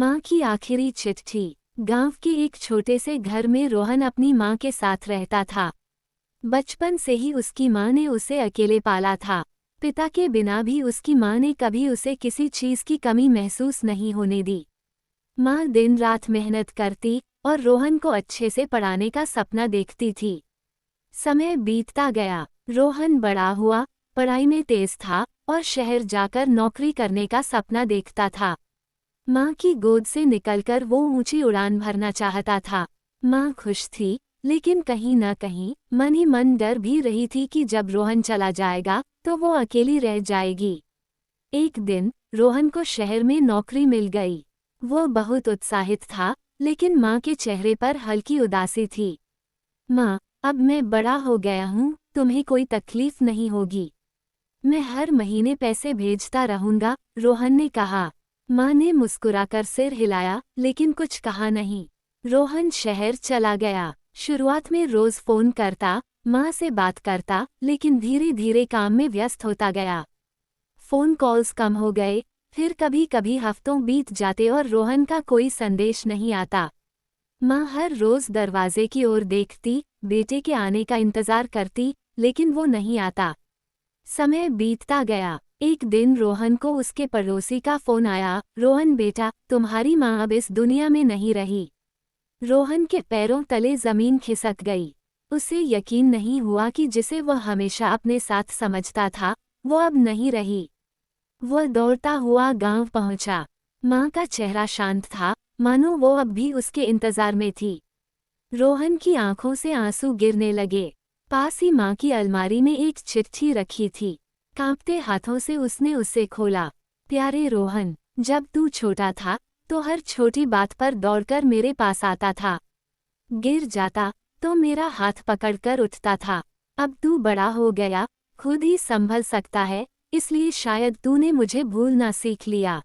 माँ की आखिरी चिट्ठी। गांव के एक छोटे से घर में रोहन अपनी माँ के साथ रहता था। बचपन से ही उसकी माँ ने उसे अकेले पाला था। पिता के बिना भी उसकी माँ ने कभी उसे किसी चीज की कमी महसूस नहीं होने दी। माँ दिन रात मेहनत करती और रोहन को अच्छे से पढ़ाने का सपना देखती थी। समय बीतता गया, रोहन बड़ा हुआ, पढ़ाई में तेज था और शहर जाकर नौकरी करने का सपना देखता था। माँ की गोद से निकलकर वो ऊंची उड़ान भरना चाहता था। माँ खुश थी, लेकिन कहीं न कहीं मन ही मन डर भी रही थी कि जब रोहन चला जाएगा तो वो अकेली रह जाएगी। एक दिन रोहन को शहर में नौकरी मिल गई। वो बहुत उत्साहित था, लेकिन माँ के चेहरे पर हल्की उदासी थी। माँ, अब मैं बड़ा हो गया हूँ, तुम्हें कोई तकलीफ नहीं होगी। मैं हर महीने पैसे भेजता रहूंगा, रोहन ने कहा। माँ ने मुस्कुराकर सिर हिलाया, लेकिन कुछ कहा नहीं। रोहन शहर चला गया। शुरुआत में रोज फोन करता, माँ से बात करता, लेकिन धीरे धीरे काम में व्यस्त होता गया। फोन कॉल्स कम हो गए, फिर कभी कभी हफ्तों बीत जाते और रोहन का कोई संदेश नहीं आता। माँ हर रोज दरवाजे की ओर देखती, बेटे के आने का इंतजार करती, लेकिन वो नहीं आता। समय बीतता गया। एक दिन रोहन को उसके पड़ोसी का फोन आया। रोहन बेटा, तुम्हारी माँ अब इस दुनिया में नहीं रही। रोहन के पैरों तले जमीन खिसक गई। उसे यकीन नहीं हुआ कि जिसे वह हमेशा अपने साथ समझता था, वो अब नहीं रही। वह दौड़ता हुआ गांव पहुंचा। माँ का चेहरा शांत था, मानो वो अब भी उसके इंतजार में थी। रोहन की आंखों से आंसू गिरने लगे। पास ही माँ की अलमारी में एक चिट्ठी रखी थी। कांपते हाथों से उसने उसे खोला। प्यारे रोहन, जब तू छोटा था तो हर छोटी बात पर दौड़कर मेरे पास आता था। गिर जाता तो मेरा हाथ पकड़कर उठता था। अब तू बड़ा हो गया, खुद ही संभल सकता है, इसलिए शायद तूने मुझे भूलना सीख लिया।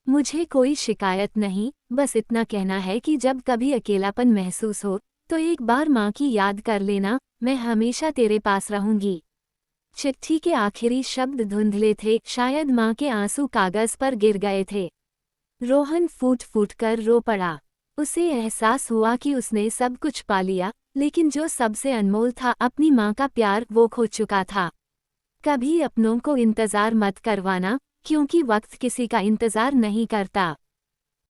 मुझे कोई शिकायत नहीं, बस इतना कहना है कि जब कभी अकेलापन महसूस हो तो एक बार माँ की याद कर लेना, मैं हमेशा तेरे पास रहूंगी। चिट्ठी के आखिरी शब्द धुंधले थे, शायद माँ के आंसू कागज पर गिर गए थे। रोहन फूट फूट कर रो पड़ा। उसे एहसास हुआ कि उसने सब कुछ पा लिया, लेकिन जो सबसे अनमोल था, अपनी माँ का प्यार, वो खो चुका था। कभी अपनों को इंतजार मत करवाना, क्योंकि वक्त किसी का इंतजार नहीं करता।